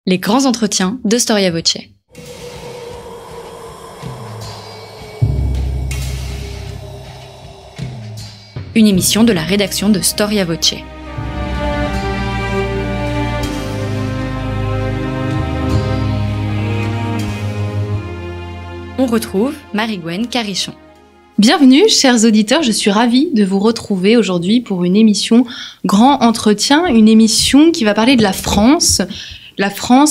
Les grands entretiens de Storia Voce. Une émission de la rédaction de Storia Voce. On retrouve Marie-Gwen Carichon. Bienvenue, chers auditeurs, je suis ravie de vous retrouver aujourd'hui pour une émission Grand Entretien, une émission qui va parler de la France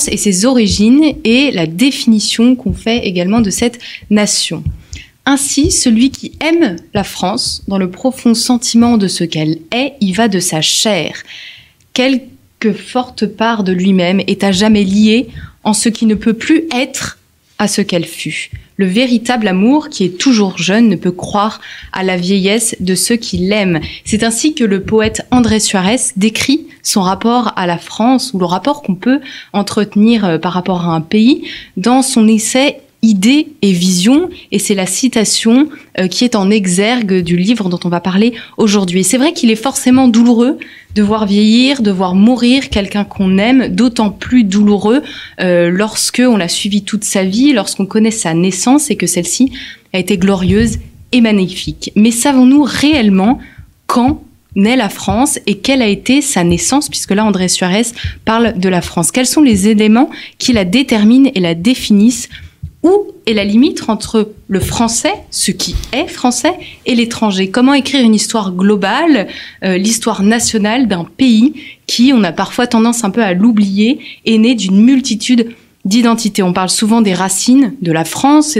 et ses origines et la définition qu'on fait également de cette nation. Ainsi, celui qui aime la France, dans le profond sentiment de ce qu'elle est, y va de sa chair. Quelque forte part de lui-même est à jamais liée en ce qui ne peut plus être à ce qu'elle fut. Le véritable amour, qui est toujours jeune, ne peut croire à la vieillesse de ceux qui l'aiment. C'est ainsi que le poète André Suarez décrit son rapport à la France, ou le rapport qu'on peut entretenir par rapport à un pays, dans son essai Idées et visions, et c'est la citation qui est en exergue du livre dont on va parler aujourd'hui. Et c'est vrai qu'il est forcément douloureux de voir vieillir, de voir mourir quelqu'un qu'on aime, d'autant plus douloureux lorsque on l'a suivi toute sa vie, lorsqu'on connaît sa naissance et que celle-ci a été glorieuse et magnifique. Mais savons-nous réellement quand naît la France et quelle a été sa naissance, puisque là André Suarez parle de la France. Quels sont les éléments qui la déterminent et la définissent? Où est la limite entre le français, ce qui est français, et l'étranger? Comment écrire une histoire globale, l'histoire nationale d'un pays qui, on a parfois tendance un peu à l'oublier, est né d'une multitude d'identités. On parle souvent des racines de la France,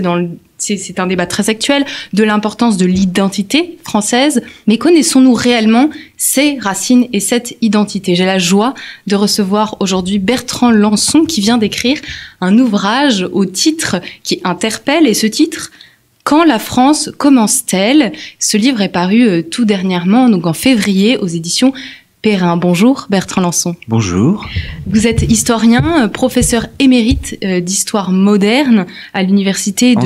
c'est un débat très actuel, de l'importance de l'identité française. Mais connaissons-nous réellement ces racines et cette identité? J'ai la joie de recevoir aujourd'hui Bertrand Lançon qui vient d'écrire un ouvrage au titre qui interpelle. Et ce titre, Quand la France commence-t-elle? Ce livre est paru tout dernièrement, donc en février, aux éditions Perrin. Bonjour Bertrand Lançon. Bonjour. Vous êtes historien, professeur émérite d'histoire moderne à l'université de...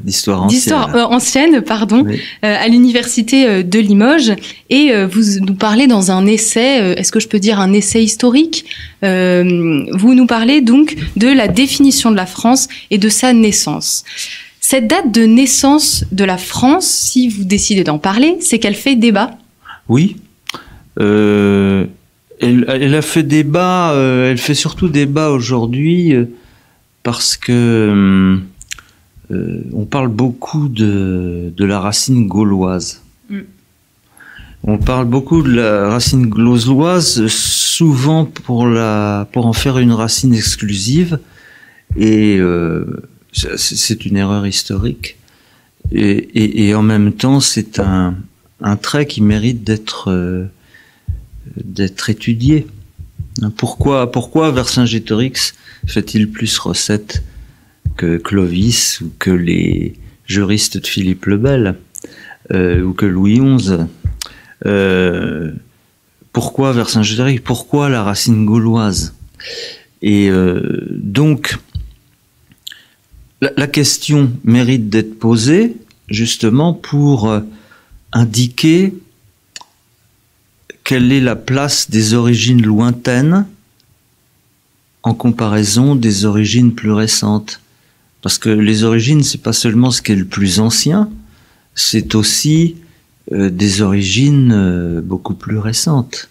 D'histoire ancienne, pardon, oui. À l'université de Limoges. Et vous nous parlez dans un essai, est-ce que je peux dire un essai historique? Vous nous parlez donc de la définition de la France et de sa naissance. Cette date de naissance de la France, si vous décidez d'en parler, c'est qu'elle fait débat? Oui. Elle a fait débat, elle fait surtout débat aujourd'hui parce que on parle beaucoup de la racine gauloise. On parle beaucoup de la racine gauloise, souvent pour en faire une racine exclusive, et c'est une erreur historique. Et en même temps, c'est un trait qui mérite d'être étudié. Pourquoi Vercingétorix fait-il plus recette que Clovis ou que les juristes de Philippe le Bel ou que Louis XI? Pourquoi Vercingétorix? Pourquoi la racine gauloise? Et donc la question mérite d'être posée justement pour indiquer quelle est la place des origines lointaines en comparaison des origines plus récentes. Parce que les origines, c'est pas seulement ce qui est le plus ancien, c'est aussi des origines beaucoup plus récentes.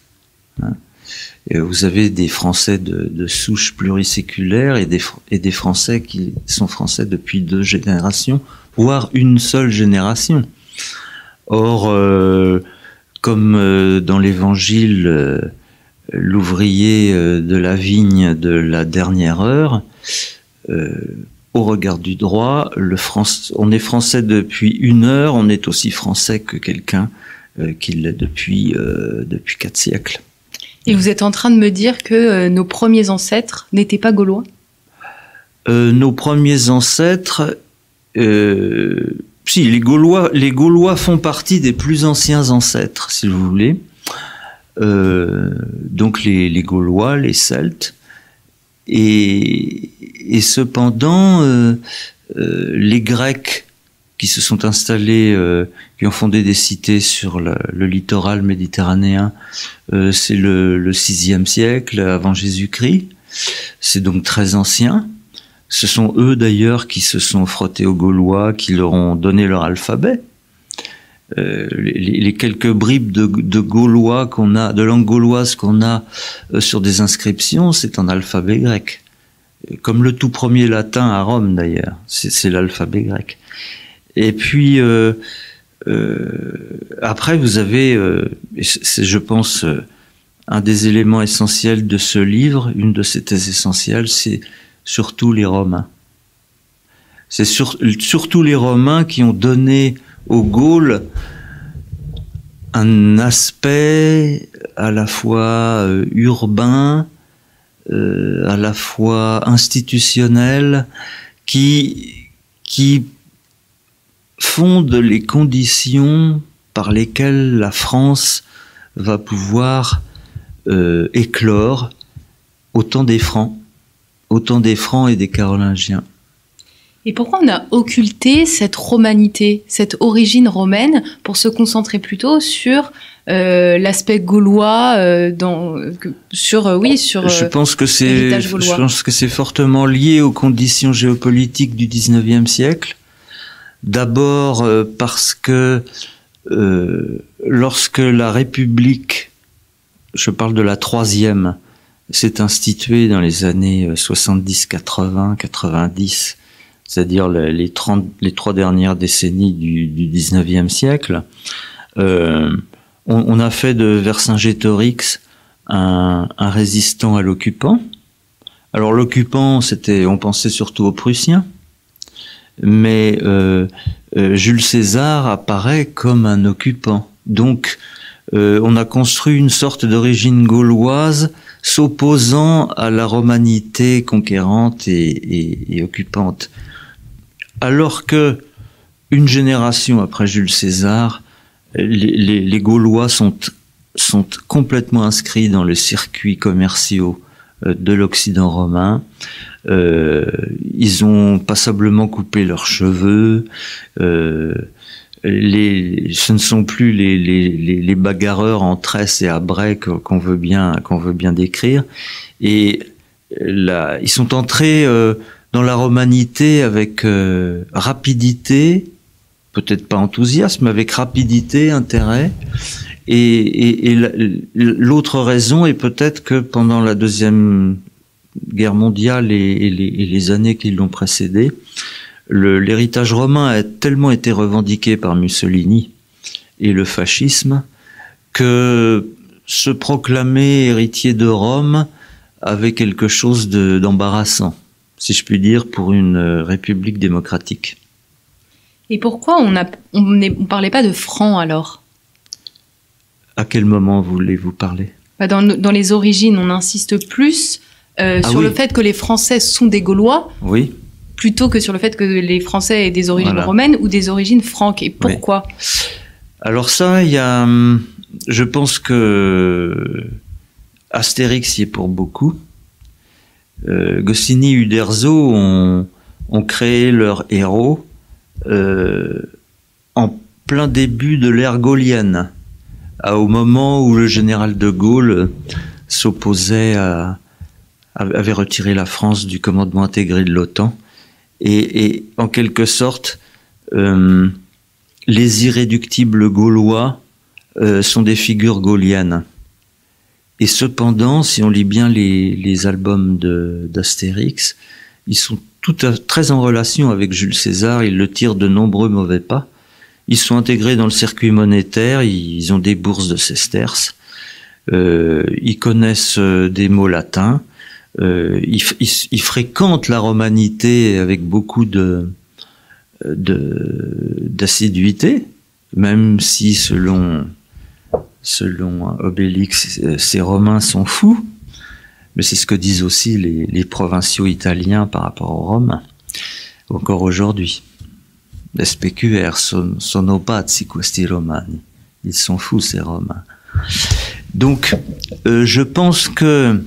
Et vous avez des Français de souche pluriséculaire et des Français qui sont Français depuis 2 générations, voire une seule génération. Or, comme dans l'Évangile, l'ouvrier de la vigne de la dernière heure, au regard du droit, on est français depuis 1 heure, on est aussi français que quelqu'un qui l'est depuis 4 siècles. Et vous êtes en train de me dire que nos premiers ancêtres n'étaient pas gaulois? Nos premiers ancêtres... Si, les Gaulois font partie des plus anciens ancêtres, si vous voulez. Donc les Gaulois, les Celtes. Et cependant, les Grecs qui se sont installés, qui ont fondé des cités sur le littoral méditerranéen, c'est le VIe siècle avant Jésus-Christ. C'est donc très ancien. Ce sont eux d'ailleurs qui se sont frottés aux Gaulois, qui leur ont donné leur alphabet. Les quelques bribes de gaulois qu'on a, de langue gauloise qu'on a sur des inscriptions, c'est en alphabet grec. Comme le tout premier latin à Rome d'ailleurs, c'est l'alphabet grec. Et puis après vous avez, c'est je pense un des éléments essentiels de ce livre, une de ses thèses essentielles, c'est surtout les Romains. C'est surtout les Romains qui ont donné aux Gaules un aspect à la fois urbain, à la fois institutionnel, qui fonde les conditions par lesquelles la France va pouvoir éclore au temps des Francs et des Carolingiens. Et pourquoi on a occulté cette romanité, cette origine romaine, pour se concentrer plutôt sur l'aspect gaulois, Je pense que c'est fortement lié aux conditions géopolitiques du XIXe siècle. D'abord parce que lorsque la République, je parle de la troisième, s'est instituée dans les années 70, 80, 90, c'est-à-dire les 3 dernières décennies du XIXe siècle, on a fait de Vercingétorix un résistant à l'occupant. Alors l'occupant, on pensait surtout aux Prussiens, mais Jules César apparaît comme un occupant. Donc on a construit une sorte d'origine gauloise s'opposant à la romanité conquérante et occupante. Alors que une génération après Jules César, les Gaulois sont complètement inscrits dans les circuits commerciaux de l'Occident romain. Ils ont passablement coupé leurs cheveux. Ce ne sont plus les bagarreurs en tresse et à brais qu'on veut bien décrire. Et là, ils sont entrés dans la romanité avec rapidité, peut-être pas enthousiasme, mais avec rapidité, intérêt. Et l'autre raison est peut-être que pendant la Deuxième Guerre mondiale et les années qui l'ont précédée, l'héritage romain a tellement été revendiqué par Mussolini et le fascisme que se proclamer héritier de Rome avait quelque chose d'embarrassant, si je puis dire, pour une république démocratique. Et pourquoi on parlait pas de francs alors ? À quel moment voulez-vous parler ? Dans les origines, on insiste plus sur le fait que les Français sont des Gaulois, oui, plutôt que sur le fait que les Français aient des origines romaines ou des origines franques. Et pourquoi ? Oui. Alors ça, je pense que Astérix y est pour beaucoup. Goscinny et Uderzo ont créé leur héros en plein début de l'ère gaulienne, au moment où le général de Gaulle avait retiré la France du commandement intégré de l'OTAN, et en quelque sorte les irréductibles gaulois sont des figures gauliennes. Et cependant, si on lit bien les albums d'Astérix, ils sont très en relation avec Jules César, ils le tirent de nombreux mauvais pas. Ils sont intégrés dans le circuit monétaire, ils ont des bourses de sesterces, ils connaissent des mots latins, ils fréquentent la romanité avec beaucoup d'assiduité, même si selon Obélix, ces Romains sont fous, mais c'est ce que disent aussi les provinciaux italiens par rapport aux Romains, encore aujourd'hui. SPQR, sono pazzi questi romani. Ils sont fous, ces Romains. Donc, je pense que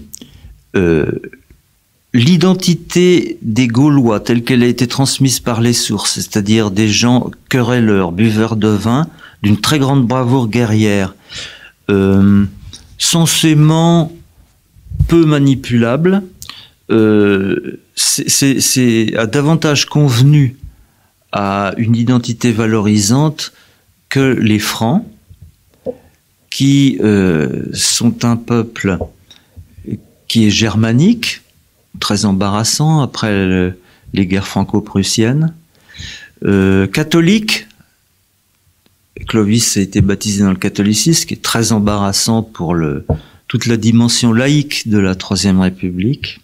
l'identité des Gaulois, telle qu'elle a été transmise par les sources, c'est-à-dire des gens querelleurs, buveurs de vin, d'une très grande bravoure guerrière, censément peu manipulable, a davantage convenu à une identité valorisante que les Francs, qui sont un peuple qui est germanique, très embarrassant après les guerres franco-prussiennes, catholique. Clovis a été baptisé dans le catholicisme, qui est très embarrassant pour toute la dimension laïque de la Troisième République.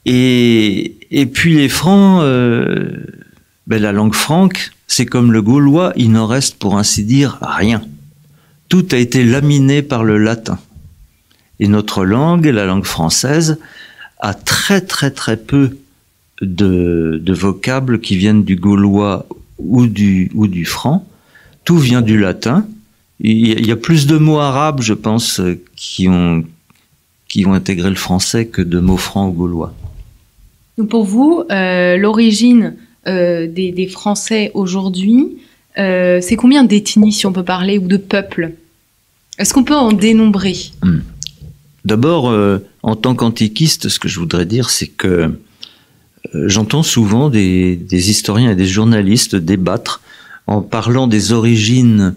Et puis les Francs, la langue franque, c'est comme le gaulois, il n'en reste pour ainsi dire rien. Tout a été laminé par le latin. Et notre langue, la langue française, a très très très peu de vocables qui viennent du gaulois ou du franc. Tout vient du latin. Il y a plus de mots arabes, je pense, qui ont intégré le français que de mots francs ou gaulois. Donc pour vous, l'origine des Français aujourd'hui, c'est combien d'ethnies, si on peut parler, ou de peuples? Est-ce qu'on peut en dénombrer? D'abord, en tant qu'antiquiste, ce que je voudrais dire, c'est que j'entends souvent des historiens et des journalistes débattre en parlant des origines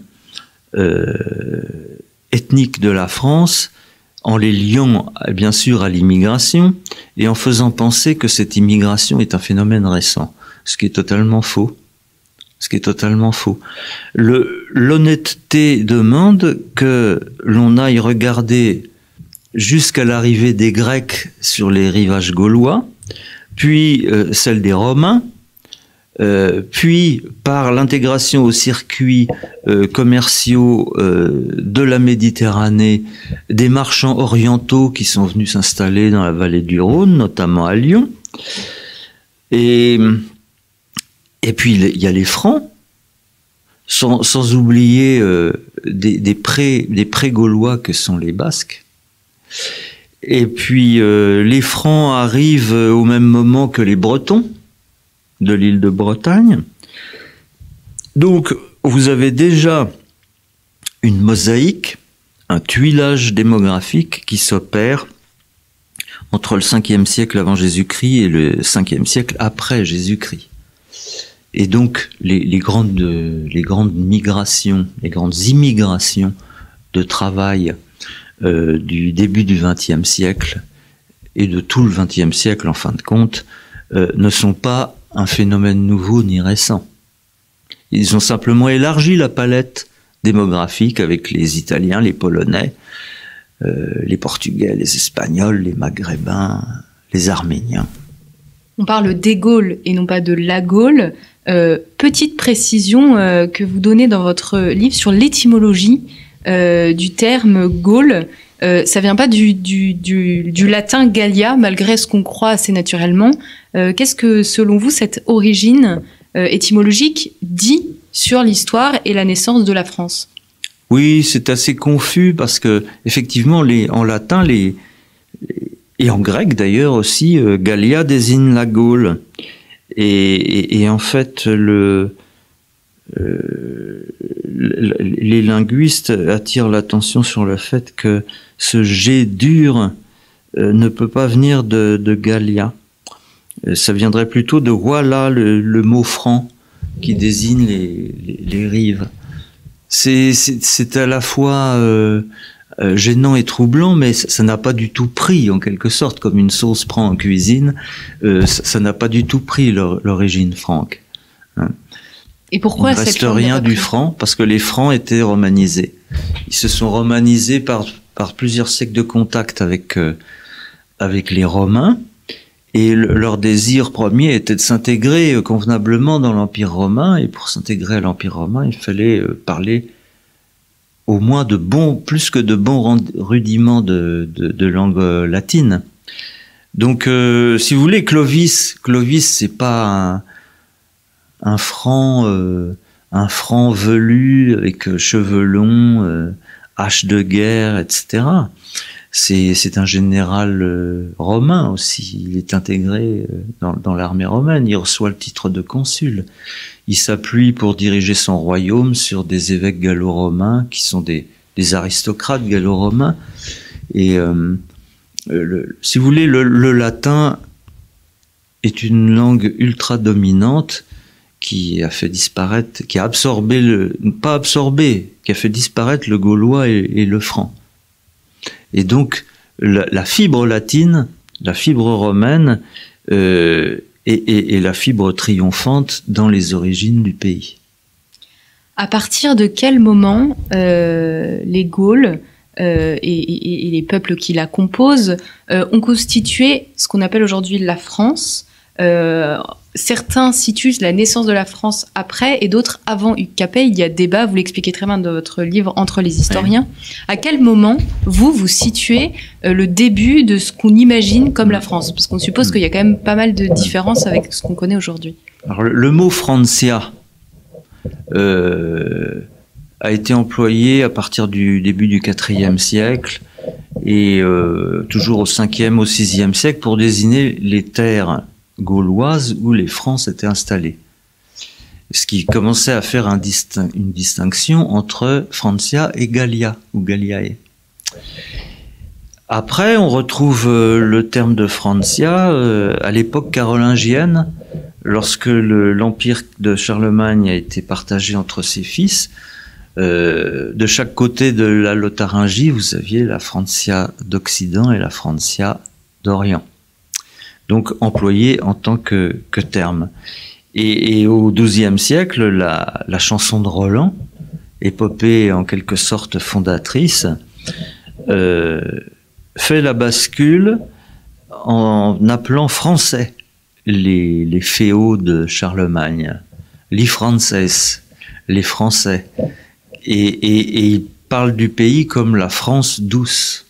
ethniques de la France, en les liant bien sûr à l'immigration et en faisant penser que cette immigration est un phénomène récent, ce qui est totalement faux. L'honnêteté demande que l'on aille regarder jusqu'à l'arrivée des Grecs sur les rivages gaulois, puis celle des Romains, puis par l'intégration aux circuits commerciaux de la Méditerranée des marchands orientaux qui sont venus s'installer dans la vallée du Rhône, notamment à Lyon. Et puis il y a les Francs, sans oublier des pré-gaulois que sont les Basques. Et puis les Francs arrivent au même moment que les Bretons de l'île de Bretagne. Donc vous avez déjà une mosaïque, un tuilage démographique qui s'opère entre le 5e siècle avant Jésus-Christ et le 5e siècle après Jésus-Christ. Et donc les grandes migrations, les grandes immigrations de travail du début du XXe siècle et de tout le XXe siècle en fin de compte ne sont pas un phénomène nouveau ni récent. Ils ont simplement élargi la palette démographique avec les Italiens, les Polonais, les Portugais, les Espagnols, les Maghrébins, les Arméniens. On parle des Gaules et non pas de la Gaule. Petite précision que vous donnez dans votre livre sur l'étymologie du terme Gaule. Ça vient pas du latin Gallia, malgré ce qu'on croit assez naturellement. Qu'est-ce que, selon vous, cette origine étymologique dit sur l'histoire et la naissance de la France? Oui, c'est assez confus parce que effectivement, en latin, et en grec d'ailleurs aussi, Gallia désigne la Gaule. Et en fait, les linguistes attirent l'attention sur le fait que ce G dur ne peut pas venir de Gallia. Ça viendrait plutôt de voilà le mot franc qui désigne les rives. C'est à la fois gênant et troublant, mais ça n'a pas du tout pris, en quelque sorte, comme une sauce prend en cuisine. Ça n'a pas du tout pris l'origine franque. Hein. Et pourquoi il ne reste rien du franc, parce que les francs étaient romanisés. Ils se sont romanisés par plusieurs siècles de contact avec les Romains, et leur désir premier était de s'intégrer convenablement dans l'Empire romain, et pour s'intégrer à l'Empire romain, il fallait parler au moins plus que de bons rudiments de langue latine. Donc, si vous voulez, Clovis, c'est pas un franc velu avec cheveux longs, hache de guerre, etc. C'est un général romain aussi. Il est intégré dans l'armée romaine. Il reçoit le titre de consul. Il s'appuie pour diriger son royaume sur des évêques gallo-romains qui sont des aristocrates gallo-romains. Et si vous voulez, le latin est une langue ultra dominante qui a fait disparaître, qui a absorbé qui a fait disparaître le gaulois et le franc. Et donc, la fibre latine, la fibre romaine, est la fibre triomphante dans les origines du pays. À partir de quel moment les Gaules et les peuples qui la composent ont constitué ce qu'on appelle aujourd'hui la France? Certains situent la naissance de la France après et d'autres avant Hugues Capet. Il y a débat, vous l'expliquez très bien dans votre livre Entre les historiens. Oui. À quel moment vous situez le début de ce qu'on imagine comme la France? Parce qu'on suppose qu'il y a quand même pas mal de différences avec ce qu'on connaît aujourd'hui. Alors, le mot Francia a été employé à partir du début du IVe siècle et toujours au 5e, au 6e siècle pour désigner les terres gauloises où les Francs s'étaient installés. Ce qui commençait à faire une distinction entre Francia et Gallia, ou Galliae. Après, on retrouve le terme de Francia à l'époque carolingienne, lorsque l'empire de Charlemagne a été partagé entre ses fils. De chaque côté de la Lotharingie, vous aviez la Francia d'Occident et la Francia d'Orient. Donc employé en tant que terme. Et au XIIe siècle, la chanson de Roland, épopée en quelque sorte fondatrice, fait la bascule en appelant français les féaux de Charlemagne, les Frances, les Français. Et il parle du pays comme la France douce.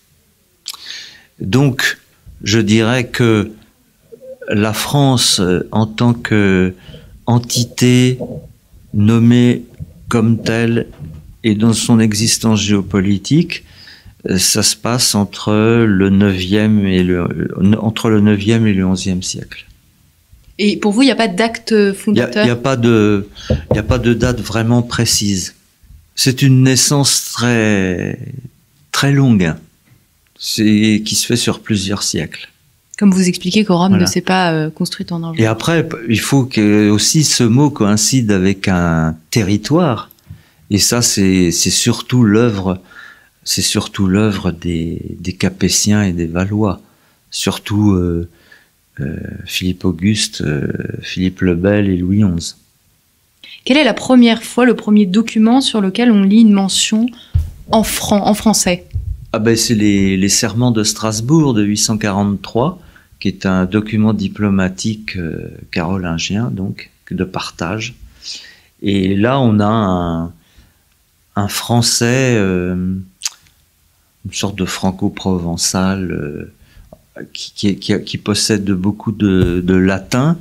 Donc, je dirais que la France, en tant qu'entité nommée comme telle et dans son existence géopolitique, ça se passe entre le 9e et le 11e siècle. Et pour vous, il n'y a pas d'acte fondateur? Il n'y a pas de date vraiment précise. C'est une naissance très, très longue, qui se fait sur plusieurs siècles. Comme vous expliquez que Rome ne s'est pas construite en un jour. Et après, il faut que aussi ce mot coïncide avec un territoire. Et ça, c'est surtout l'œuvre des Capétiens et des Valois. Surtout Philippe Auguste, Philippe le Bel et Louis XI. Quelle est la première fois, le premier document sur lequel on lit une mention en français? C'est les serments de Strasbourg de 843, qui est un document diplomatique carolingien, donc de partage. Et là, on a un français, une sorte de franco-provençal, qui possède beaucoup de latin,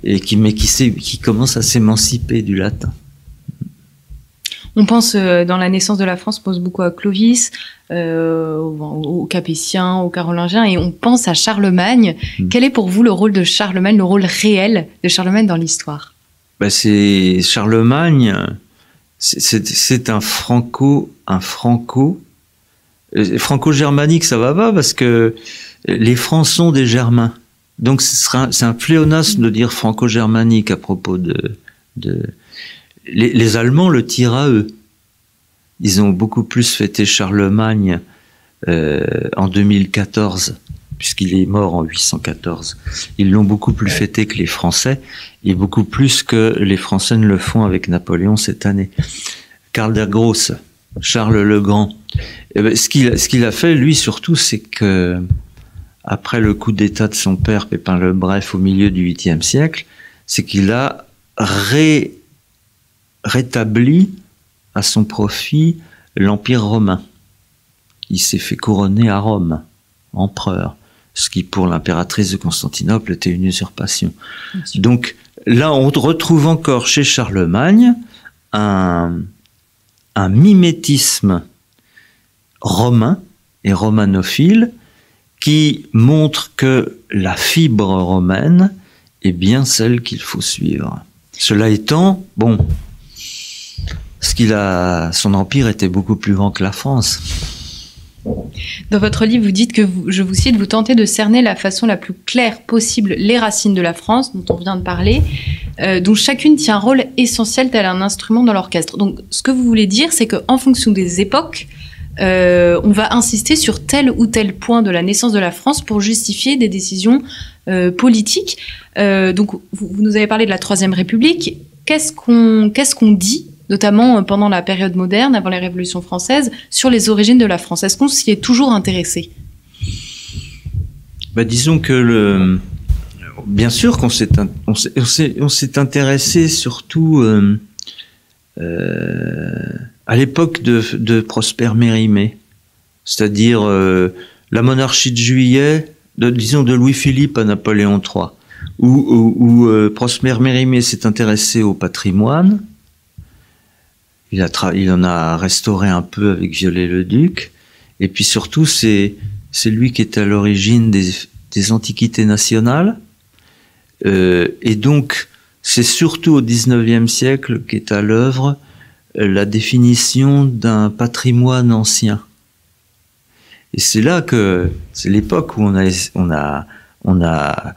et qui commence à s'émanciper du latin. On pense, dans la naissance de la France, on pense beaucoup à Clovis, aux Capétiens, aux Carolingiens, et on pense à Charlemagne. Quel est pour vous le rôle de Charlemagne, le rôle réel de Charlemagne dans l'histoire? C'est Charlemagne, c'est un franco-germanique, ça va pas, parce que les Francs sont des Germains. Donc c'est un pléonasme de dire franco-germanique à propos les Allemands le tirent à eux. Ils ont beaucoup plus fêté Charlemagne en 2014, puisqu'il est mort en 814. Ils l'ont beaucoup plus fêté que les Français, et beaucoup plus que les Français ne le font avec Napoléon cette année. Karl der Grosse, Charles le Grand. Ce qu'il a fait, lui, surtout, c'est que après le coup d'État de son père, Pépin le Bref, au milieu du 8e siècle, c'est qu'il a rétabli à son profit l'Empire romain. Il s'est fait couronner à Rome, empereur, ce qui pour l'impératrice de Constantinople était une usurpation. Donc là, on retrouve encore chez Charlemagne un mimétisme romain et romanophile qui montre que la fibre romaine est bien celle qu'il faut suivre. Cela étant, son empire était beaucoup plus grand que la France. Dans votre livre, vous dites que, je vous cite, vous tentez de cerner la façon la plus claire possible les racines de la France, dont on vient de parler, dont chacune tient un rôle essentiel tel un instrument dans l'orchestre. Donc, ce que vous voulez dire, c'est qu'en fonction des époques, on va insister sur tel ou tel point de la naissance de la France pour justifier des décisions politiques. Donc, vous nous avez parlé de la Troisième République. Qu'est-ce qu'on dit, notamment pendant la période moderne, avant la Révolution française, sur les origines de la France? Est-ce qu'on s'y est toujours intéressé? Disons que bien sûr qu'on s'est intéressé surtout à l'époque de Prosper Mérimée, c'est-à-dire la monarchie de Juillet, disons de Louis-Philippe à Napoléon III, où Prosper Mérimée s'est intéressé au patrimoine. Il en a restauré un peu avec Viollet-le-Duc, et puis surtout c'est lui qui est à l'origine des antiquités nationales, et donc c'est surtout au XIXe siècle qu'est à l'œuvre la définition d'un patrimoine ancien. Et c'est là que c'est l'époque où on a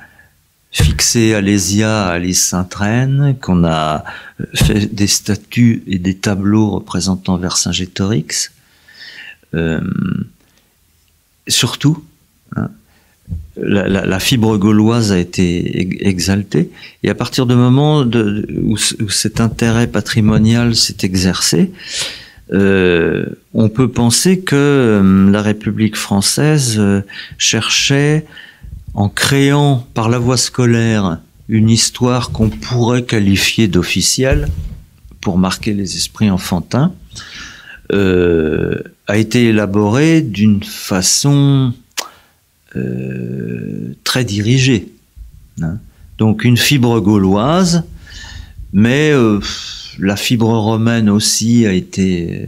fixé Alésia à Lys-Sainte-Reine, qu'on a fait des statues et des tableaux représentant Vercingétorix. Surtout, hein, la fibre gauloise a été exaltée, et à partir du moment où cet intérêt patrimonial s'est exercé, on peut penser que la République française cherchait, en créant par la voie scolaire une histoire qu'on pourrait qualifier d'officielle pour marquer les esprits enfantins, a été élaborée d'une façon très dirigée, hein. Donc une fibre gauloise, mais la fibre romaine aussi a été...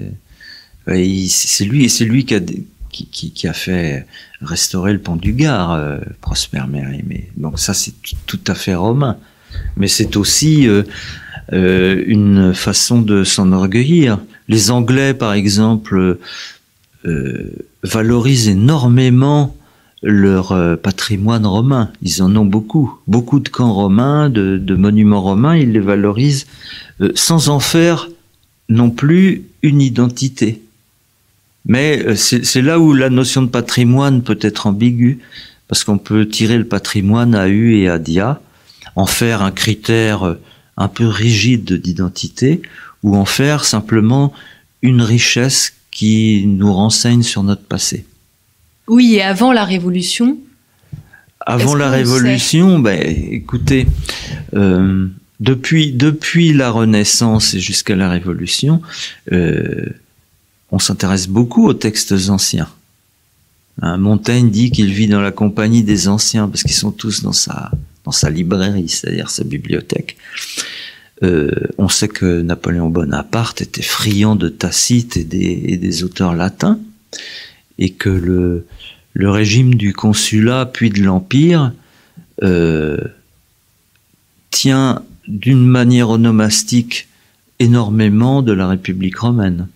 c'est lui qui a fait restaurer le pont du Gard, Prosper Mérimée. Donc ça, c'est tout à fait romain. Mais c'est aussi une façon de s'enorgueillir. Les Anglais, par exemple, valorisent énormément leur patrimoine romain. Ils en ont beaucoup. Beaucoup de camps romains, de monuments romains, ils les valorisent sans en faire non plus une identité. Mais c'est là où la notion de patrimoine peut être ambiguë, parce qu'on peut tirer le patrimoine à U et à dia, en faire un critère un peu rigide d'identité, ou en faire simplement une richesse qui nous renseigne sur notre passé. Oui, et avant la Révolution? Avant la Révolution, écoutez, depuis la Renaissance et jusqu'à la Révolution, on s'intéresse beaucoup aux textes anciens. Hein, Montaigne dit qu'il vit dans la compagnie des anciens, parce qu'ils sont tous dans sa librairie, c'est-à-dire sa bibliothèque. On sait que Napoléon Bonaparte était friand de Tacite et des auteurs latins, et que le régime du consulat puis de l'Empire tient d'une manière onomastique énormément de la République romaine.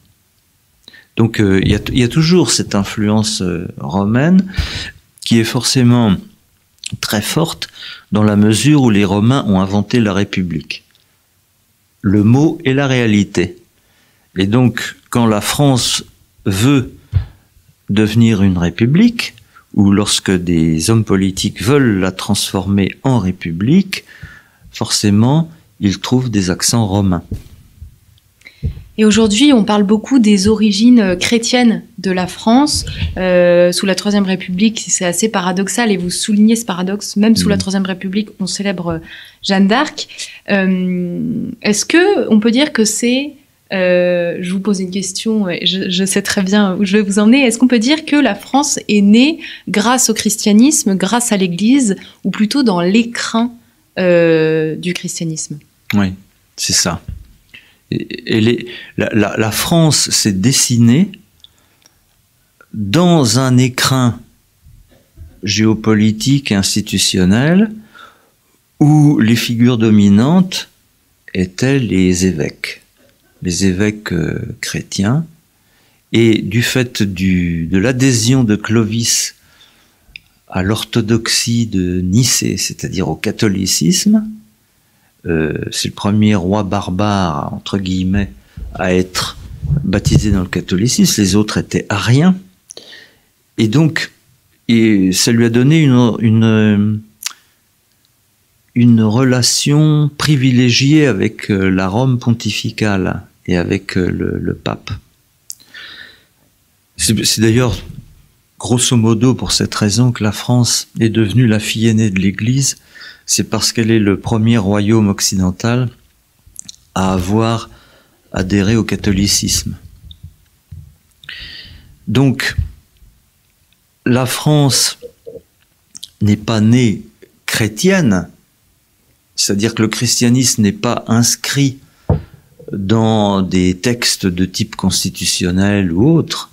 Donc il y a toujours cette influence romaine qui est forcément très forte dans la mesure où les Romains ont inventé la République. Le mot est la réalité. Et donc quand la France veut devenir une république, ou lorsque des hommes politiques veulent la transformer en république, forcément ils trouvent des accents romains. Et aujourd'hui, on parle beaucoup des origines chrétiennes de la France. Sous la Troisième République, c'est assez paradoxal, et vous soulignez ce paradoxe. Même sous la Troisième République, on célèbre Jeanne d'Arc. Est-ce que on peut dire que c'est... je vous pose une question, et je sais très bien où je vais vous emmener. Est-ce qu'on peut dire que la France est née grâce au christianisme, grâce à l'Église, ou plutôt dans l'écrin du christianisme? Oui, c'est ça. La France s'est dessinée dans un écrin géopolitique et institutionnel où les figures dominantes étaient les évêques chrétiens, Et du fait de l'adhésion de Clovis à l'orthodoxie de Nicée, c'est-à-dire au catholicisme, c'est le premier roi barbare, entre guillemets, à être baptisé dans le catholicisme. Les autres étaient ariens. Et donc, ça lui a donné une relation privilégiée avec la Rome pontificale et avec le pape. C'est d'ailleurs, grosso modo, pour cette raison que la France est devenue la fille aînée de l'Église. C'est parce qu'elle est le premier royaume occidental à avoir adhéré au catholicisme. Donc, la France n'est pas née chrétienne, c'est-à-dire que le christianisme n'est pas inscrit dans des textes de type constitutionnel ou autre,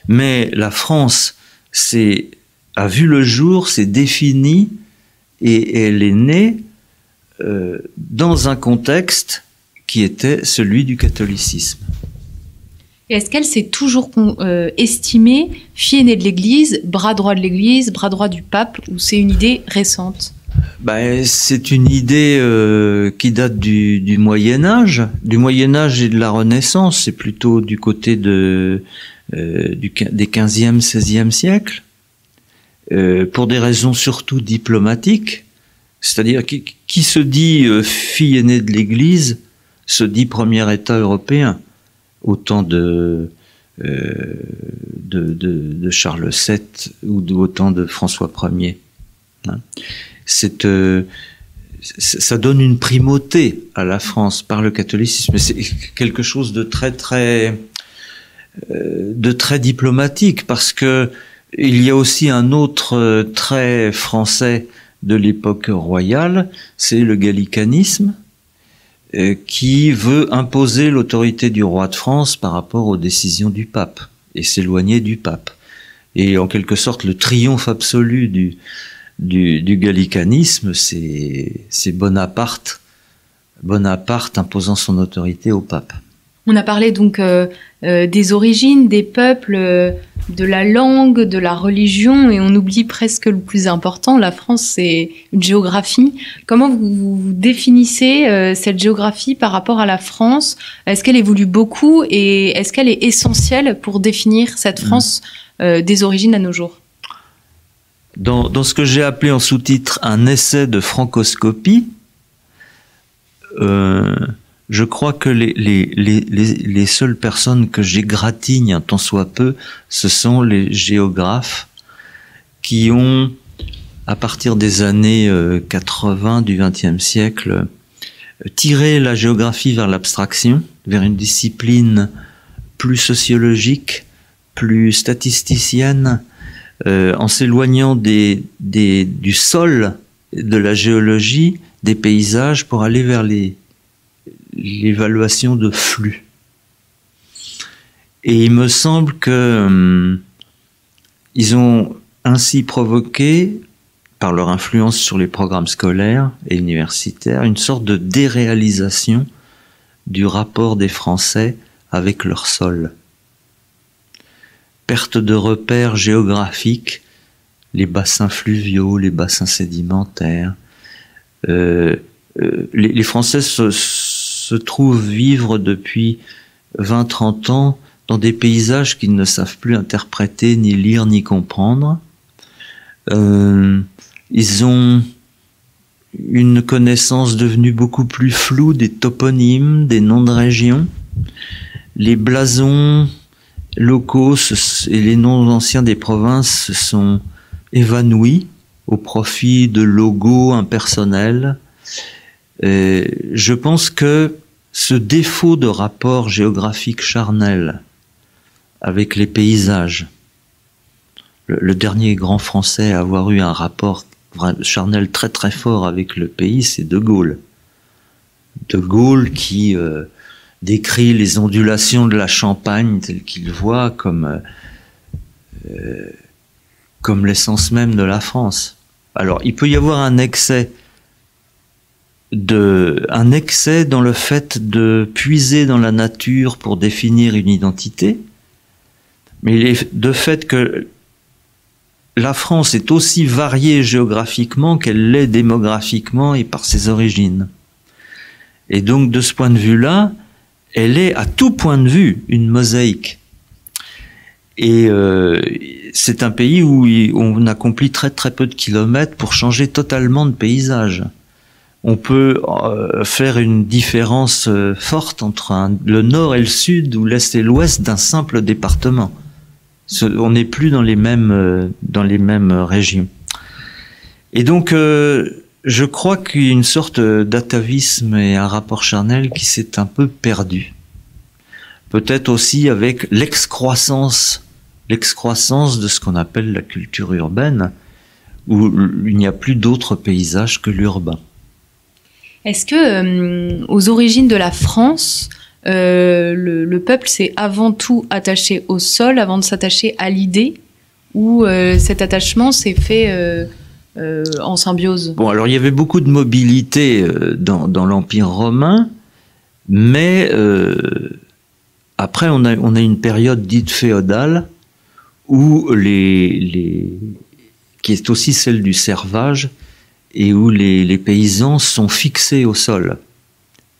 mais la France a vu le jour, s'est définie, et elle est née dans un contexte qui était celui du catholicisme. Et est-ce qu'elle s'est toujours estimée fille aînée de l'Église, bras droit de l'Église, bras droit du pape, ou c'est une idée récente? C'est une idée qui date du Moyen-Âge, et de la Renaissance. C'est plutôt du côté des 15e, 16e siècles, pour des raisons surtout diplomatiques. C'est-à-dire qui se dit fille aînée de l'Église se dit premier État européen, au temps de Charles VII ou au temps de François Ier. Hein. Ça donne une primauté à la France par le catholicisme, mais c'est quelque chose de très diplomatique, parce que il y a aussi un autre trait français de l'époque royale, c'est le gallicanisme, qui veut imposer l'autorité du roi de France par rapport aux décisions du pape et s'éloigner du pape. Et en quelque sorte, le triomphe absolu du gallicanisme, c'est Bonaparte imposant son autorité au pape. On a parlé donc des origines, des peuples, de la langue, de la religion, et on oublie presque le plus important. La France, c'est une géographie. Comment vous définissez cette géographie par rapport à la France? Est-ce qu'elle évolue beaucoup, et est-ce qu'elle est essentielle pour définir cette France des origines à nos jours? Dans ce que j'ai appelé en sous-titre un essai de francoscopie, je crois que les seules personnes que j'égratigne un tant soit peu, ce sont les géographes qui ont, à partir des années 80 du XXe siècle, tiré la géographie vers l'abstraction, vers une discipline plus sociologique, plus statisticienne, en s'éloignant du sol, de la géologie, des paysages, pour aller vers l'évaluation de flux. Et il me semble que ils ont ainsi provoqué, par leur influence sur les programmes scolaires et universitaires, une sorte de déréalisation du rapport des Français avec leur sol. Perte de repères géographiques, les bassins fluviaux, les bassins sédimentaires. Les Français se trouvent vivre depuis 20-30 ans dans des paysages qu'ils ne savent plus interpréter, ni lire, ni comprendre. Ils ont une connaissance devenue beaucoup plus floue des toponymes, des noms de régions. Les blasons locaux et les noms anciens des provinces se sont évanouis au profit de logos impersonnels. Je pense que ce défaut de rapport géographique charnel avec les paysages, le dernier grand Français à avoir eu un rapport charnel très très fort avec le pays, c'est De Gaulle. De Gaulle qui décrit les ondulations de la Champagne telles qu'il voit comme l'essence même de la France. Alors, il peut y avoir un excès dans le fait de puiser dans la nature pour définir une identité, Mais il est de fait que la France est aussi variée géographiquement qu'elle l'est démographiquement et par ses origines. Et donc, de ce point de vue-là, elle est à tout point de vue une mosaïque. Et c'est un pays où on accomplit très très peu de kilomètres pour changer totalement de paysage. On peut faire une différence forte entre le nord et le sud ou l'est et l'ouest d'un simple département. On n'est plus dans les mêmes régions. Et donc, je crois qu'il y a une sorte d'atavisme et un rapport charnel qui s'est un peu perdu. Peut-être aussi avec l'excroissance de ce qu'on appelle la culture urbaine, où il n'y a plus d'autres paysages que l'urbain. Est-ce que, aux origines de la France, le peuple s'est avant tout attaché au sol avant de s'attacher à l'idée, ou cet attachement s'est fait en symbiose? Bon, alors il y avait beaucoup de mobilité dans l'Empire romain, mais après on a une période dite féodale où qui est aussi celle du servage, et où les paysans sont fixés au sol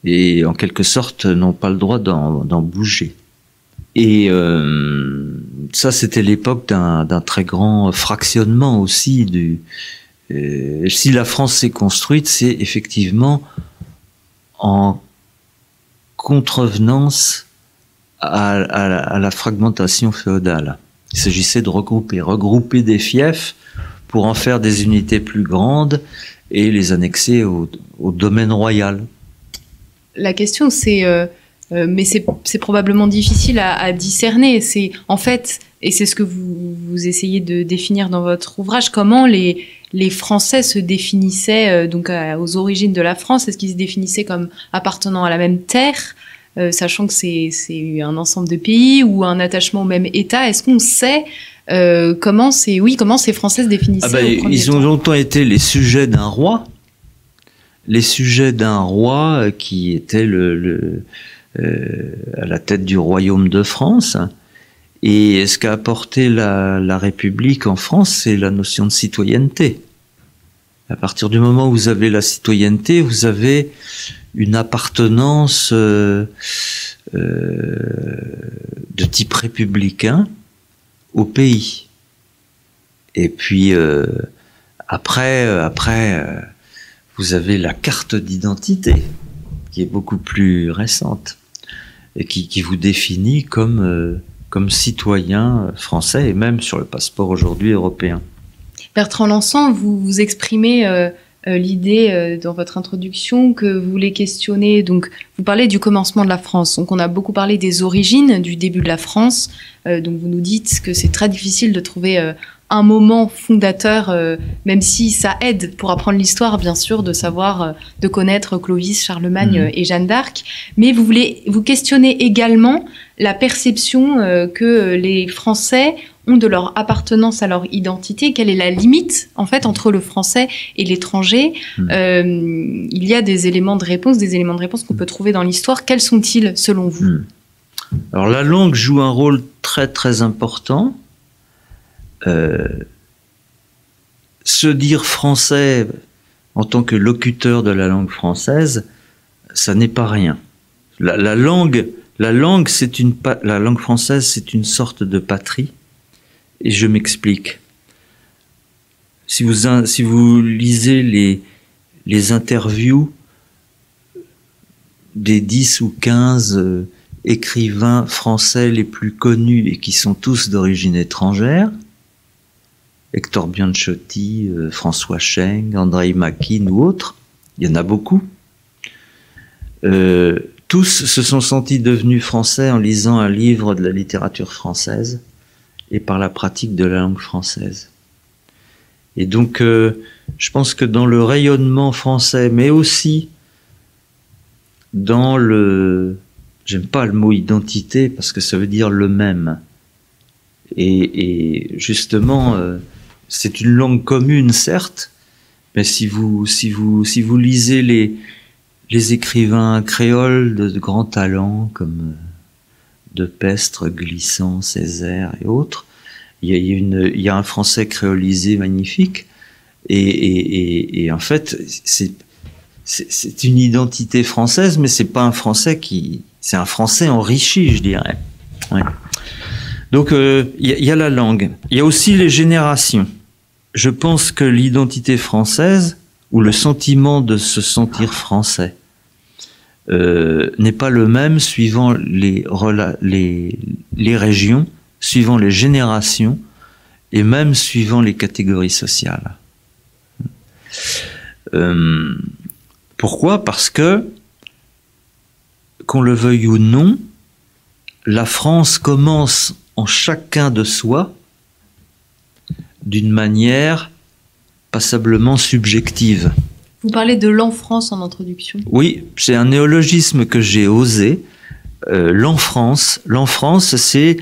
et en quelque sorte n'ont pas le droit d'en bouger. Et ça, c'était l'époque d'un très grand fractionnement aussi. Si la France s'est construite, c'est effectivement en contrevenance à la fragmentation féodale. Il s'agissait de regrouper des fiefs pour en faire des unités plus grandes et les annexer au domaine royal. La question, mais c'est probablement difficile à discerner. C'est en fait, et c'est ce que vous essayez de définir dans votre ouvrage, comment les Français se définissaient donc aux origines de la France. Est-ce qu'ils se définissaient comme appartenant à la même terre, sachant que c'est un ensemble de pays ou un attachement au même État? Est-ce qu'on sait comment ces Français se définissaient au premier Ils ont longtemps été les sujets d'un roi. Les sujets d'un roi qui était à la tête du royaume de France. Et ce qu'a apporté la République en France, c'est la notion de citoyenneté. À partir du moment où vous avez la citoyenneté, vous avez une appartenance de type républicain au pays. Et puis après, vous avez la carte d'identité qui est beaucoup plus récente et qui vous définit comme citoyen français et même sur le passeport aujourd'hui européen. Bertrand Lançon, vous exprimez l'idée dans votre introduction que vous voulez questionner. Donc, vous parlez du commencement de la France. Donc, on a beaucoup parlé des origines, du début de la France. Donc, vous nous dites que c'est très difficile de trouver un moment fondateur, même si ça aide pour apprendre l'histoire, bien sûr, de savoir, de connaître Clovis, Charlemagne et Jeanne d'Arc. Mais vous questionnez également la perception que les Français ont de leur appartenance à leur identité. Quelle est la limite, en fait, entre le français et l'étranger? Il y a des éléments de réponse qu'on peut trouver dans l'histoire. Quels sont-ils, selon vous? Alors, la langue joue un rôle très, très important. Se dire français en tant que locuteur de la langue française, ça n'est pas rien. La langue française, c'est une sorte de patrie. Et je m'explique. Si vous lisez les interviews des 10 ou 15 écrivains français les plus connus et qui sont tous d'origine étrangère, Hector Bianchotti, François Scheng, Andrei Makin ou autres, il y en a beaucoup. Tous se sont sentis devenus français en lisant un livre de la littérature française et par la pratique de la langue française. Et donc, je pense que dans le rayonnement français, mais aussi dans j'aime pas le mot identité parce que ça veut dire le même. Et justement, c'est une langue commune, certes, mais si vous lisez les écrivains créoles de grand talent comme de Pestre, Glissant, Césaire et autres. Il y a un français créolisé magnifique, et en fait, c'est une identité française, mais c'est pas un français c'est un français enrichi, je dirais. Ouais. Donc, il y a la langue. Il y a aussi les générations. Je pense que l'identité française, ou le sentiment de se sentir français, n'est pas le même suivant les régions, suivant les générations, et même suivant les catégories sociales. Pourquoi ? Parce que, qu'on le veuille ou non, la France commence en chacun de soi d'une manière passablement subjective. Vous parlez de l'enfance en introduction. Oui, c'est un néologisme que j'ai osé. L'enfance, c'est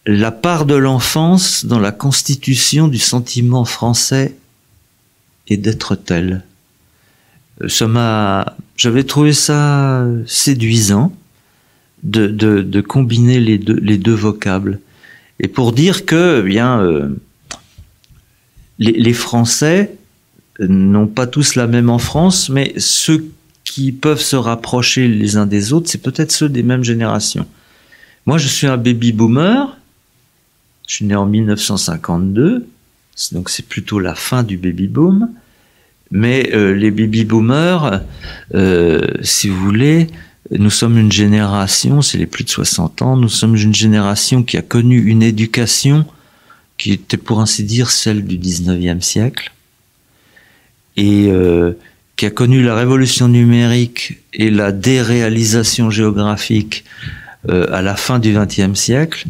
la part de l'enfance dans la constitution du sentiment français et d'être tel. J'avais trouvé ça séduisant de combiner les deux vocables. Et pour dire que, les Français n'ont pas tous la même enfance, mais ceux qui peuvent se rapprocher les uns des autres, c'est peut-être ceux des mêmes générations. Moi, je suis un baby-boomer. Je suis né en 1952, donc c'est plutôt la fin du baby-boom. Mais les baby-boomers, si vous voulez, nous sommes une génération, c'est les plus de 60 ans, nous sommes une génération qui a connu une éducation qui était pour ainsi dire celle du 19e siècle, et qui a connu la révolution numérique et la déréalisation géographique à la fin du 20e siècle,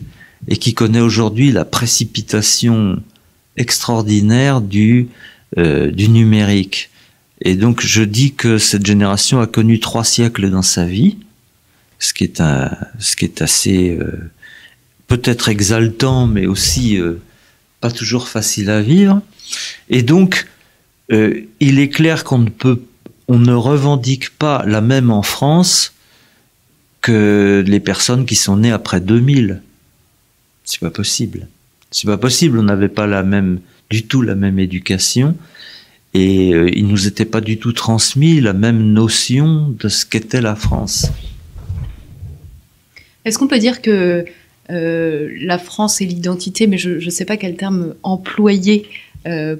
et qui connaît aujourd'hui la précipitation extraordinaire du numérique. Et donc je dis que cette génération a connu 3 siècles dans sa vie, ce qui est assez peut-être exaltant, mais aussi pas toujours facile à vivre. Et donc il est clair qu'on ne revendique pas la même en France que les personnes qui sont nées après 2000. C'est pas possible. C'est pas possible. On n'avait pas du tout la même éducation, et il nous était pas du tout transmis la même notion de ce qu'était la France. Est-ce qu'on peut dire que la France et l'identité, mais je ne sais pas quel terme employer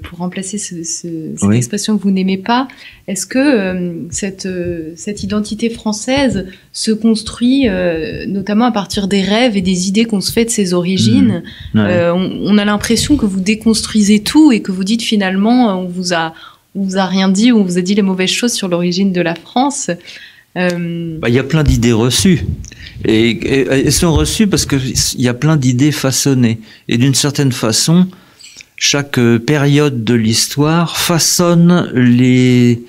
pour remplacer cette Oui. expression que vous n'aimez pas, est-ce que cette identité française se construit notamment à partir des rêves et des idées qu'on se fait de ses origines? Ouais. On a l'impression que vous déconstruisez tout et que vous dites finalement on vous a rien dit, ou on vous a dit les mauvaises choses sur l'origine de la France. Il y a plein d'idées reçues, et elles sont reçues parce qu'il y a plein d'idées façonnées, et d'une certaine façon chaque période de l'histoire façonne les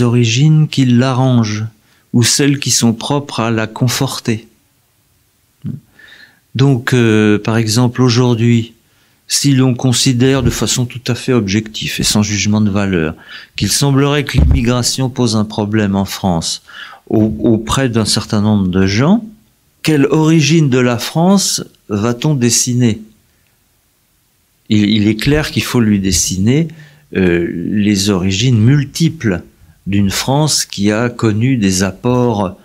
origines qui l'arrangent, ou celles qui sont propres à la conforter. Donc par exemple aujourd'hui, si l'on considère de façon tout à fait objective et sans jugement de valeur qu'il semblerait que l'immigration pose un problème en France auprès d'un certain nombre de gens, quelle origine de la France va-t-on dessiner ? Il est clair qu'il faut lui dessiner les origines multiples d'une France qui a connu des apports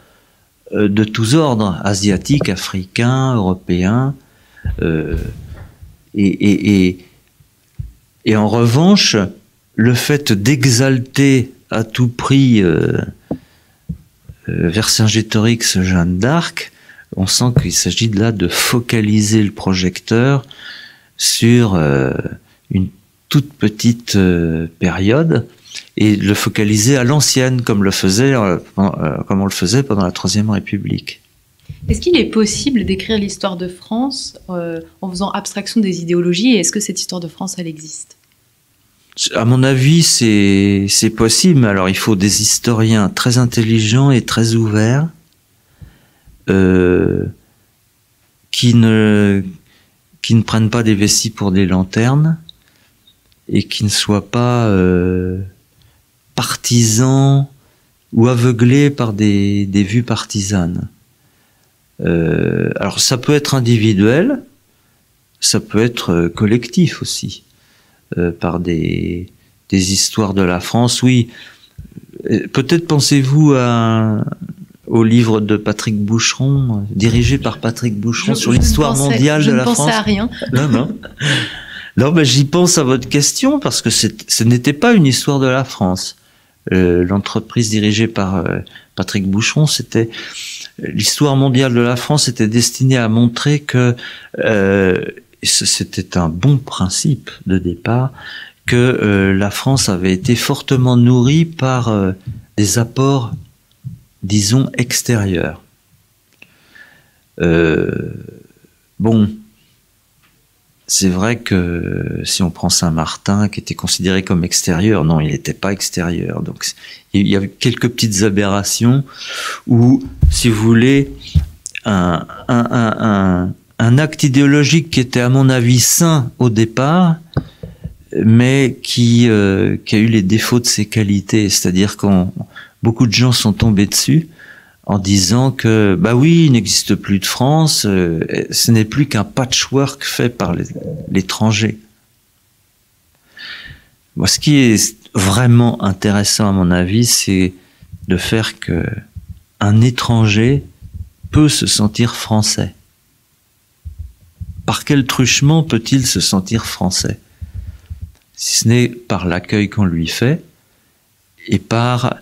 de tous ordres, asiatiques, africains, européens, et en revanche, le fait d'exalter à tout prix Vercingétorix, Jeanne d'Arc, on sent qu'il s'agit là de focaliser le projecteur sur une toute petite période, et le focaliser à l'ancienne, comme on le faisait pendant la Troisième République. Est-ce qu'il est possible d'écrire l'histoire de France en faisant abstraction des idéologies, et est-ce que cette histoire de France, elle existe ? À mon avis, c'est possible, mais alors il faut des historiens très intelligents et très ouverts, qui ne prennent pas des vessies pour des lanternes, et qui ne soient pas partisans ou aveuglés par des vues partisanes. Alors ça peut être individuel, ça peut être collectif aussi, par des histoires de la France. Oui, peut-être pensez-vous au livre de Patrick Boucheron, dirigé par Patrick Boucheron, sur l'histoire mondiale de la France. Je ne pensais à rien. Non, mais j'y pense à votre question parce que ce n'était pas une histoire de la France. L'entreprise dirigée par Patrick Boucheron, c'était l'histoire mondiale de la France était destinée à montrer que c'était un bon principe de départ, que la France avait été fortement nourrie par des apports, disons, extérieurs. Bon, c'est vrai que si on prend Saint-Martin, qui était considéré comme extérieur, non, il n'était pas extérieur. Donc, il y avait quelques petites aberrations où, si vous voulez, un acte idéologique qui était, à mon avis, sain au départ, mais qui a eu les défauts de ses qualités. C'est-à-dire que beaucoup de gens sont tombés dessus en disant que, bah oui, il n'existe plus de France, ce n'est plus qu'un patchwork fait par l'étranger. Moi, ce qui est vraiment intéressant, à mon avis, c'est de faire que un étranger peut se sentir français. Par quel truchement peut-il se sentir français? Si ce n'est par l'accueil qu'on lui fait et par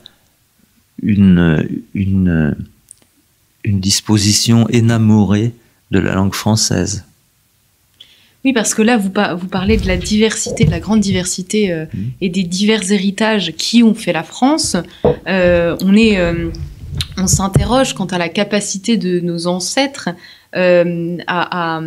une disposition énamorée de la langue française. Oui, parce que là, vous parlez de la diversité, de la grande diversité et des divers héritages qui ont fait la France. On s'interroge quant à la capacité de nos ancêtres à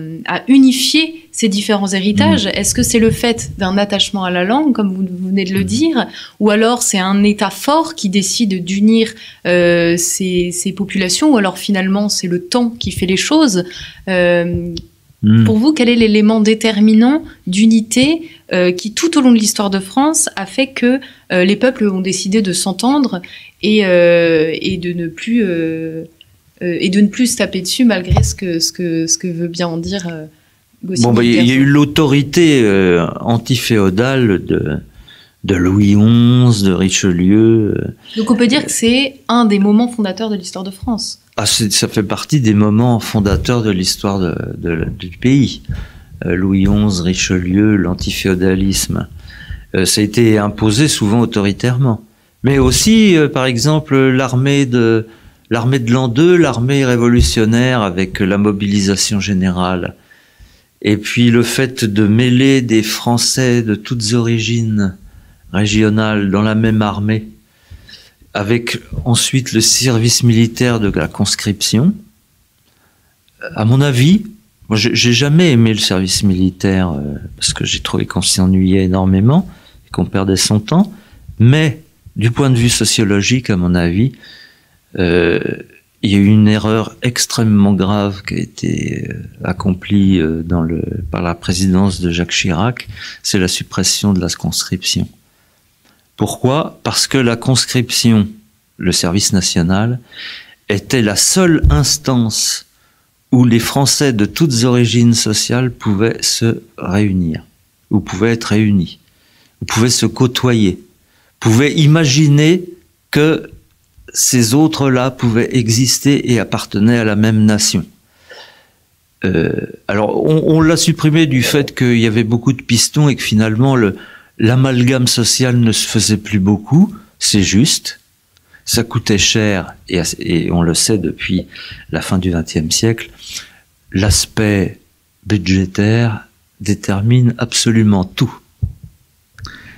unifier ces différents héritages. Est-ce que c'est le fait d'un attachement à la langue, comme vous venez de le dire, ou alors c'est un État fort qui décide d'unir ces populations, ou alors finalement c'est le temps qui fait les choses? Pour vous, quel est l'élément déterminant d'unité qui, tout au long de l'histoire de France, a fait que les peuples ont décidé de s'entendre et de ne plus se taper dessus malgré ce que veut bien en dire Goscinny? Bon, il y a eu l'autorité antiféodale de Louis XI, de Richelieu. Donc on peut dire que c'est un des moments fondateurs de l'histoire de France. Ah, ça fait partie des moments fondateurs de l'histoire du pays. Louis XI, Richelieu, l'antiféodalisme. Ça a été imposé souvent autoritairement. Mais aussi, par exemple, l'armée de l'an 2, l'armée révolutionnaire avec la mobilisation générale. Et puis le fait de mêler des Français de toutes origines régionales dans la même armée, avec ensuite le service militaire de la conscription. À mon avis, moi j'ai jamais aimé le service militaire parce que j'ai trouvé qu'on s'y ennuyait énormément et qu'on perdait son temps, mais du point de vue sociologique, à mon avis, il y a eu une erreur extrêmement grave qui a été accomplie par la présidence de Jacques Chirac, c'est la suppression de la conscription. Pourquoi? Parce que la conscription, le service national, était la seule instance où les Français de toutes origines sociales pouvaient se réunir, ou pouvaient être réunis, ou pouvaient se côtoyer, pouvaient imaginer que ces autres-là pouvaient exister et appartenaient à la même nation. Alors, on l'a supprimé du fait qu'il y avait beaucoup de pistons et que finalement l'amalgame social ne se faisait plus beaucoup, c'est juste. Ça coûtait cher, et on le sait depuis la fin du XXe siècle, l'aspect budgétaire détermine absolument tout.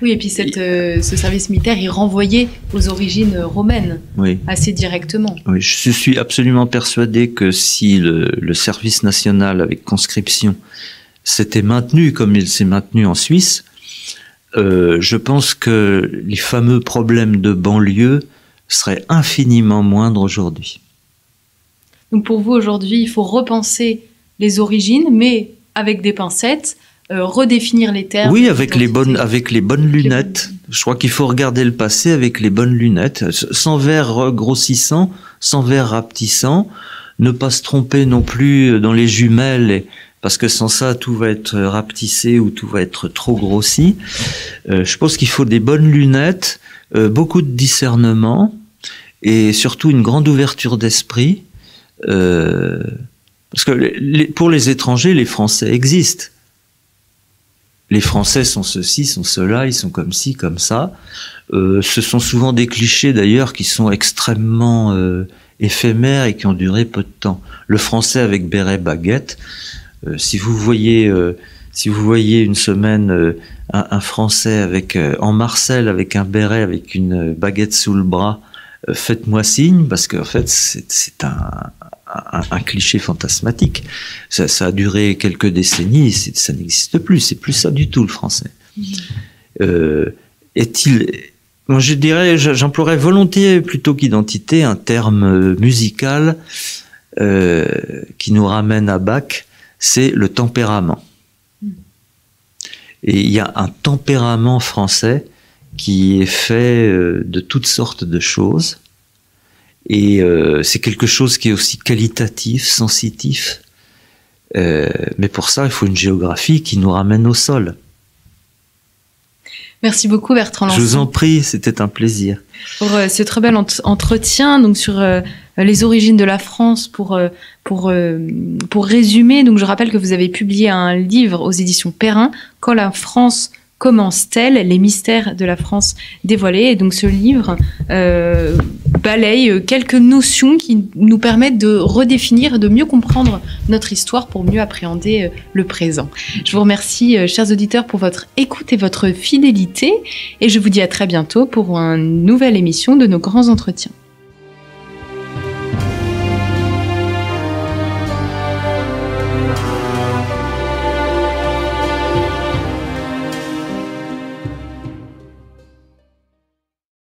Oui, et puis ce service militaire, il renvoyait aux origines romaines, oui, assez directement. Oui, je suis absolument persuadé que si le service national avec conscription s'était maintenu comme il s'est maintenu en Suisse, je pense que les fameux problèmes de banlieue seraient infiniment moindres aujourd'hui. Donc pour vous, aujourd'hui, il faut repenser les origines, mais avec des pincettes, redéfinir les termes. Oui, avec les bonnes lunettes. Je crois qu'il faut regarder le passé avec les bonnes lunettes, sans verre grossissant, sans verre rapetissant, ne pas se tromper non plus dans les jumelles, parce que sans ça, tout va être rapetissé ou tout va être trop grossi. Je pense qu'il faut des bonnes lunettes, beaucoup de discernement et surtout une grande ouverture d'esprit. Parce que pour les étrangers, les Français existent. Les Français sont ceci, sont cela, ils sont comme ci, comme ça. Ce sont souvent des clichés d'ailleurs qui sont extrêmement éphémères et qui ont duré peu de temps. Le Français avec béret baguette, si vous voyez une semaine un Français en Marcel avec un béret, avec une baguette sous le bras, faites-moi signe, parce qu'en fait c'est un cliché fantasmatique. Ça a duré quelques décennies, ça n'existe plus. C'est plus ça du tout, le français. Moi, je dirais, j'emploierais volontiers plutôt qu'identité un terme musical qui nous ramène à Bach, c'est le tempérament. Et il y a un tempérament français qui est fait de toutes sortes de choses. Et c'est quelque chose qui est aussi qualitatif, sensitif. Mais pour ça, il faut une géographie qui nous ramène au sol. Merci beaucoup Bertrand Lancy. Je vous en prie, c'était un plaisir. Pour ce très bel entretien donc sur les origines de la France. Pour résumer, donc je rappelle que vous avez publié un livre aux éditions Perrin, Quand la France commence-t-elle, les mystères de la France dévoilés. Et donc ce livre balaye quelques notions qui nous permettent de redéfinir et de mieux comprendre notre histoire pour mieux appréhender le présent. Je vous remercie, chers auditeurs, pour votre écoute et votre fidélité. Et je vous dis à très bientôt pour une nouvelle émission de nos grands entretiens.